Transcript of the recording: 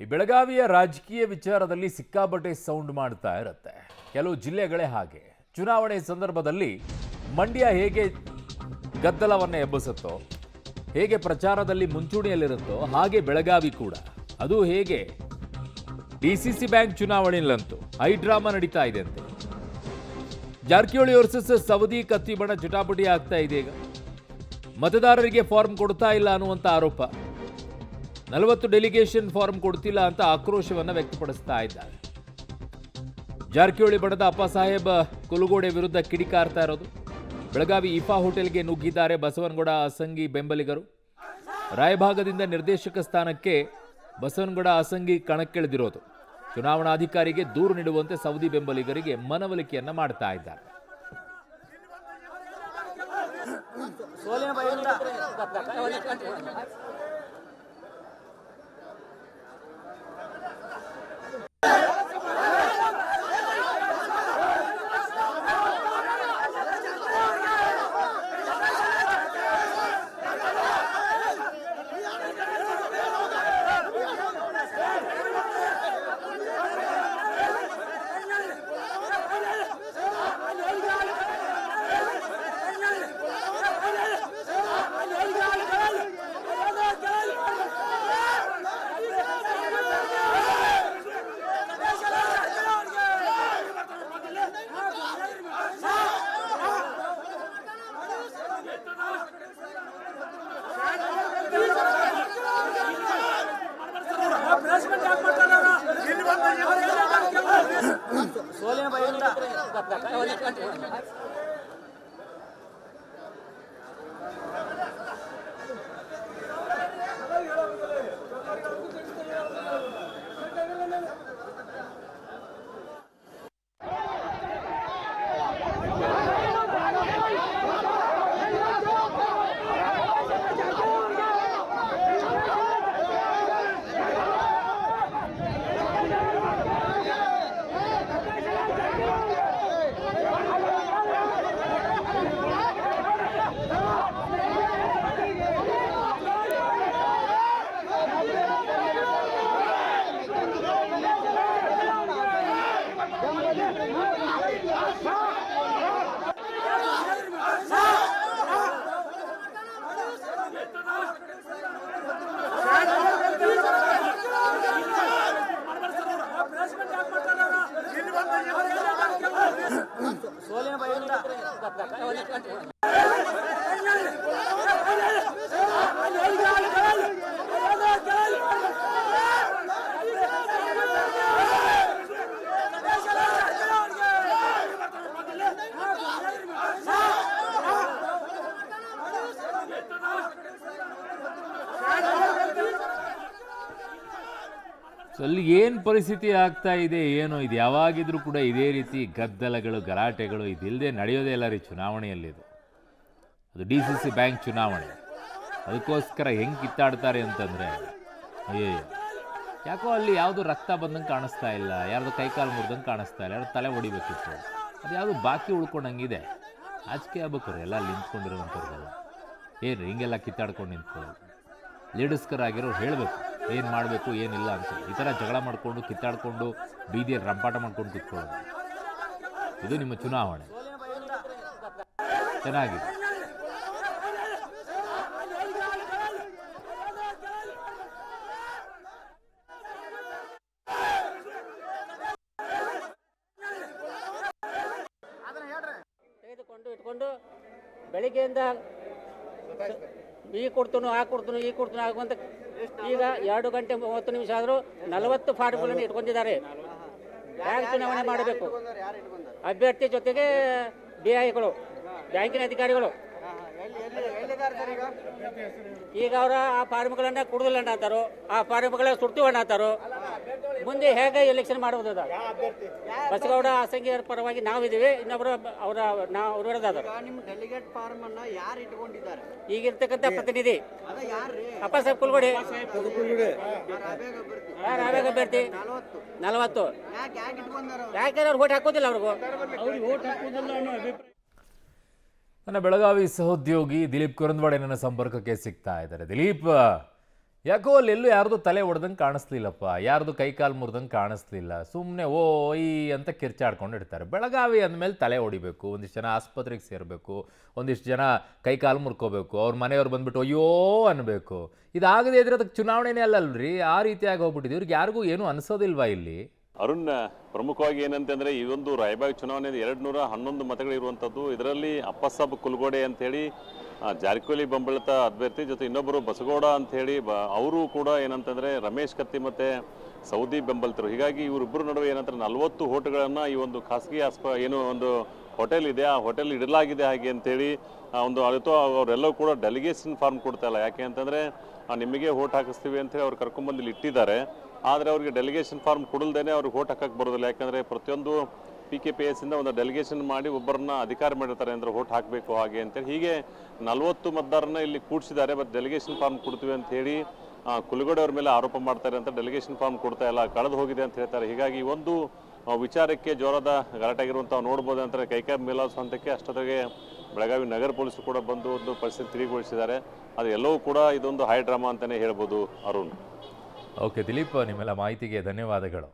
ಈ ಬೆಳಗಾವಿಯ ರಾಜಕೀಯ ವಿಚಾರದಲ್ಲಿ ಸಿಕ್ಕಾಪಟ್ಟೆ ಸೌಂಡ್ ಮಾಡ್ತಾ ಇರುತ್ತೆ. ಕೆಲವು ಜಿಲ್ಲೆಗಳೇ ಹಾಗೆ. ಚುನಾವಣೆ ಸಂದರ್ಭದಲ್ಲಿ ಮಂಡ್ಯ ಹೇಗೆ ಗದ್ದಲವನ್ನು ಎಬ್ಬಿಸುತ್ತೋ, ಹೇಗೆ ಪ್ರಚಾರದಲ್ಲಿ ಮುಂಚೂಣಿಯಲ್ಲಿರುತ್ತೋ, ಹಾಗೆ ಬೆಳಗಾವಿ ಕೂಡ. ಅದು ಹೇಗೆ ಡಿಸಿಸಿ ಬ್ಯಾಂಕ್ ಚುನಾವಣೆಯಲ್ಲಂತೂ ಹೈ ಡ್ರಾಮಾ ನಡೀತಾ ಇದೆ ಅಂತೆ. ಜಾರಕಿಹೊಳಿ ವರ್ಸಸ್ ಸವದಿ ಕತ್ತಿಬಣ ಜಟಾಪಟಿ ಆಗ್ತಾ ಇದೆ. ಈಗ ಮತದಾರರಿಗೆ ಫಾರ್ಮ್ ಕೊಡ್ತಾ ಇಲ್ಲ ಅನ್ನುವಂಥ ಆರೋಪ. 40 ಡೆಲಿಗೇಷನ್ ಫಾರ್ಮ್ ಕೊಡ್ತಿಲ್ಲ ಅಂತ ಆಕ್ರೋಶವನ್ನು ವ್ಯಕ್ತಪಡಿಸ್ತಾ ಇದ್ದಾರೆ. ಜಾರಕಿಹೊಳಿ ಬಣದ ಅಪ್ಪಸಾಹೇಬ್ ಕುಲಗೋಡೆ ವಿರುದ್ಧ ಕಿಡಿಕಾರ್ತಾ ಇರೋದು. ಬೆಳಗಾವಿ ಇಫಾ ಹೋಟೆಲ್ಗೆ ನುಗ್ಗಿದ್ದಾರೆ ಬಸವನಗೌಡ ಅಸಂಗಿ ಬೆಂಬಲಿಗರು. ರಾಯಭಾಗದಿಂದ ನಿರ್ದೇಶಕ ಸ್ಥಾನಕ್ಕೆ ಬಸವನಗೌಡ ಅಸಂಗಿ ಕಣಕ್ಕಿಳಿದಿರೋದು. ಚುನಾವಣಾಧಿಕಾರಿಗೆ ದೂರು ನೀಡುವಂತೆ ಸವದಿ ಬೆಂಬಲಿಗರಿಗೆ ಮನವೊಲಿಕೆಯನ್ನ ಮಾಡ್ತಾ ಇದ್ದಾರೆ. ಅಲ್ಲಿ ಏನು ಪರಿಸ್ಥಿತಿ ಆಗ್ತಾ ಇದೆ ಏನೋ, ಇದು ಯಾವಾಗಿದ್ರೂ ಕೂಡ ಇದೇ ರೀತಿ ಗದ್ದಲಗಳು ಗಲಾಟೆಗಳು ಇದಿಲ್ಲದೆ ನಡೆಯೋದೇ ಇಲ್ಲ ರೀ ಚುನಾವಣೆಯಲ್ಲಿ. ಅದು ಡಿಸಿಸಿ ಬ್ಯಾಂಕ್ ಚುನಾವಣೆ. ಅದಕ್ಕೋಸ್ಕರ ಹೆಂಗೆ ಕಿತ್ತಾಡ್ತಾರೆ ಅಂತಂದರೆ, ಅಯ್ಯೋ ಯಾಕೋ ಅಲ್ಲಿ ಯಾವುದು ರಕ್ತ ಬಂದಂಗೆ ಕಾಣಿಸ್ತಾ ಇಲ್ಲ, ಯಾರ್ದು ಕೈಕಾಲು ಮುರಿದಂಗೆ ಕಾಣಿಸ್ತಾ ಇಲ್ಲ, ಯಾರು ತಲೆ ಹೊಡಿಬೇಕಿತ್ತು, ಅದು ಯಾವುದು ಬಾಕಿ ಉಳ್ಕೊಂಡಂಗಿದೆ. ಆಚೆಗೆ ಆಗ್ಬೇಕು ಎಲ್ಲ ಅಲ್ಲಿ ನಿಂತ್ಕೊಂಡಿರೋವಂಥವ್ರಿಗೆಲ್ಲ. ಏನು ಹಿಂಗೆಲ್ಲ ಕಿತ್ತಾಡ್ಕೊಂಡು ನಿಂತ್ಕೊಳ್ಳೋದು. ಲೀಡರ್ಸ್ಕರಾಗಿರೋರು ಹೇಳಬೇಕು ಏನು ಮಾಡಬೇಕು ಏನಿಲ್ಲ ಅಂತ. ಈ ಥರ ಜಗಳ ಮಾಡಿಕೊಂಡು ಕಿತ್ತಾಡಿಕೊಂಡು ಬೀದಿಯಲ್ಲಿ ರಂಪಾಟ ಮಾಡ್ಕೊಂಡು ಕೂತ್ಕೊಳ್ಳೋದು, ಇದು ನಿಮ್ಮ ಚುನಾವಣೆ. ಚೆನ್ನಾಗಿದೆ. ಇಟ್ಕೊಂಡು ಬೆಳಿಗ್ಗೆಯಿಂದ ಈ ಕೊಡ್ತನು ಆ ಕೊಡ್ತನು ಈ ಕೊಡ್ತನು ಆಗುವಂತ ಈಗ 2 ಗಂಟೆ 30 ನಿಮಿಷ ಆದರೂ 40 ಫಾರ್ಮ್ಗಳನ್ನು ಇಟ್ಕೊಂಡಿದ್ದಾರೆ. ಬ್ಯಾಂಕ್ ಚುನಾವಣೆ ಮಾಡಬೇಕು. ಅಭ್ಯರ್ಥಿ ಜೊತೆಗೆ BIಗಳು, ಬ್ಯಾಂಕಿನ ಅಧಿಕಾರಿಗಳು. ಈಗ ಅವರ ಆ ಫಾರ್ಮ್ಗಳನ್ನ ಕುಡಿದಿಲ್ಲ ಅಂತಾರೋ, ಆ ಫಾರ್ಮ್ಗಳ ಸುಡ್ತೀವಣ್ಣ ಅಂತಾರೋ. ಮುಂದೆ ಹೇಗೆ ಎಲೆಕ್ಷನ್ ಮಾಡುವುದು? ಬಸಗೌಡ ಅಸಂಖ್ಯರ ಪರವಾಗಿ ನಾವಿದ್ದೀವಿ, ಇನ್ನೊಬ್ಬರು ಅವ್ರ ವಿರೋಧ. ನಿಮ್ಮ ಡೆಲಿಗೇಟ್ ಫಾರ್ಮ್ ಅನ್ನ ಯಾರು ಇಟ್ಕೊಂಡಿದ್ದಾರೆ? ಈಗಿರ್ತಕ್ಕಂಥ ಪ್ರತಿನಿಧಿ ಅಪ್ಪಸಾಹೇಬ್ ಕುಲಗೋಡೆ, ರಾವೇಗ ಅಭ್ಯರ್ಥಿ 40. ಯಾಕೆ ಅವ್ರು ಓಟ್ ಹಾಕೋದಿಲ್ಲ? ಅವ್ರಿಗೆ ಓಟ್ ಹಾಕೋದಿಲ್ಲ ಅನ್ನೋ ಅಭಿಪ್ರಾಯ. ನನ್ನ ಬೆಳಗಾವಿ ಸಹೋದ್ಯೋಗಿ ದಿಲೀಪ್ ಕುರಂದ್ವಾಡೆ ನನ್ನ ಸಂಪರ್ಕಕ್ಕೆ ಸಿಗ್ತಾ ಇದ್ದಾರೆ. ದಿಲೀಪ್, ಯಾಕೋ ಅಲ್ಲಿ ಎಲ್ಲೂ ಯಾರ್ದು ತಲೆ ಹೊಡೆದಂಗೆ ಕಾಣಿಸ್ಲಿಲ್ಲಪ್ಪ, ಯಾರ್ದು ಕೈಕಾಲು ಮುರಿದಂಗೆ ಕಾಣಿಸ್ಲಿಲ್ಲ. ಸುಮ್ಮನೆ ಓಯ್ ಅಂತ ಕಿರ್ಚಾಡ್ಕೊಂಡು ಇರ್ತಾರೆ. ಬೆಳಗಾವಿ ಅಂದಮೇಲೆ ತಲೆ ಹೊಡಿಬೇಕು, ಒಂದಿಷ್ಟು ಜನ ಆಸ್ಪತ್ರೆಗೆ ಸೇರಬೇಕು, ಒಂದಿಷ್ಟು ಜನ ಕೈಕಾಲು ಮುರ್ಕೋಬೇಕು, ಅವ್ರ ಮನೆಯವ್ರು ಬಂದ್ಬಿಟ್ಟು ಅಯ್ಯೋ ಅನ್ನಬೇಕು. ಇದಾಗದೇ ಇದ್ರೆ ಅದಕ್ಕೆ ಚುನಾವಣೆನೇ ಅಲ್ಲಲ್ರಿ, ಆ ರೀತಿಯಾಗಿ ಹೋಗ್ಬಿಟ್ಟಿದೆ. ಇವ್ರಿಗೆ ಯಾರಿಗೂ ಏನೂ ಅನಿಸೋದಿಲ್ವಾ ಇಲ್ಲಿ? ಅರುಣ್, ಪ್ರಮುಖವಾಗಿ ಏನಂತಂದರೆ ಈ ಒಂದು ರಾಯಬಾಗ್ ಚುನಾವಣೆ 211 ಮತಗಳಿರುವಂಥದ್ದು. ಇದರಲ್ಲಿ ಅಪ್ಪಸಾಬ್ ಕುಲ್ಗೋಡೆ ಅಂಥೇಳಿ ಜಾರಕಿಹೊಳಿ ಬೆಂಬಲಿತ ಅಭ್ಯರ್ಥಿ ಜೊತೆ ಇನ್ನೊಬ್ಬರು ಬಸಗೌಡ ಅಂಥೇಳಿ ಅವರು ಕೂಡ ಏನಂತಂದರೆ ರಮೇಶ್ ಕತ್ತಿ ಮತ್ತು ಸೌದಿ ಬೆಂಬಲಿತರು. ಹೀಗಾಗಿ ಇವರಿಬ್ಬರು ನಡುವೆ ಏನಂತಾರೆ 40 ಓಟ್ಗಳನ್ನು ಈ ಒಂದು ಖಾಸಗಿ ಏನು ಒಂದು ಹೋಟೆಲ್ ಇದೆ, ಆ ಹೋಟೆಲ್ ಇಡಲಾಗಿದೆ ಹಾಗೆ ಅಂತೇಳಿ ಒಂದು ಅದು ಅವರೆಲ್ಲರೂ ಕೂಡ ಡೆಲಿಗೇಷನ್ ಫಾರ್ಮ್ ಕೊಡ್ತಾ ಇಲ್ಲ. ಯಾಕೆ ಅಂತಂದರೆ ನಿಮಗೆ ಓಟ್ ಹಾಕಿಸ್ತೀವಿ ಅಂತೇಳಿ ಅವ್ರು ಕರ್ಕೊಂಡ್ಬಂದು ಇಲ್ಲಿ ಇಟ್ಟಿದ್ದಾರೆ. ಆದರೆ ಅವರಿಗೆ ಡೆಲಿಗೇಷನ್ ಫಾರ್ಮ್ ಕೊಡಲ್ದೇ ಅವ್ರಿಗೆ ಓಟ್ ಹಾಕಕ್ಕೆ ಬರೋದಿಲ್ಲ. ಯಾಕಂದರೆ ಪ್ರತಿಯೊಂದು PKPS ಇಂದ ಒಂದು ಡೆಲಿಗೇಷನ್ ಮಾಡಿ ಒಬ್ಬರನ್ನ ಅಧಿಕಾರ ಮಾಡಿರ್ತಾರೆ ಅಂದರೆ ಓಟ್ ಹಾಕಬೇಕು ಹಾಗೆ ಅಂತೇಳಿ. ಹೀಗೆ 40 ಮತದಾರನ್ನ ಇಲ್ಲಿ ಕೂಡಿಸಿದ್ದಾರೆ. ಮತ್ತು ಡೆಲಿಗೇಷನ್ ಫಾರ್ಮ್ ಕೊಡ್ತೀವಿ ಅಂತ ಹೇಳಿ ಕುಲಗೋಡೆ ಅವ್ರ ಮೇಲೆ ಆರೋಪ ಮಾಡ್ತಾರೆ ಅಂತ ಡೆಲಿಗೇಷನ್ ಫಾರ್ಮ್ ಕೊಡ್ತಾ ಇಲ್ಲ, ಕಳೆದು ಹೋಗಿದೆ ಅಂತ ಹೇಳ್ತಾರೆ. ಹೀಗಾಗಿ ಒಂದು ವಿಚಾರಕ್ಕೆ ಜೋರದ ಗಲಾಟೆ ಆಗಿರುವಂಥ ನೋಡ್ಬೋದು ಅಂತಾರೆ. ಕೈಕಾಲು ಮೇಲಾಸೋ ಹಂತಕ್ಕೆ ಅಷ್ಟೊತ್ತಿಗೆ ಬೆಳಗಾವಿ ನಗರ ಪೊಲೀಸರು ಕೂಡ ಬಂದು ಒಂದು ಪರಿಸ್ಥಿತಿ ತಿಳಿಗೊಳಿಸಿದ್ದಾರೆ. ಅದು ಎಲ್ಲವೂ ಕೂಡ ಇದೊಂದು ಹೈ ಡ್ರಾಮಾ ಅಂತಲೇ ಹೇಳ್ಬೋದು ಅರುಣ್. ಓಕೆ ದಿಲೀಪ್, ನಿಮ್ಮೆಲ್ಲ ಮಾಹಿತಿಗೆ ಧನ್ಯವಾದಗಳು.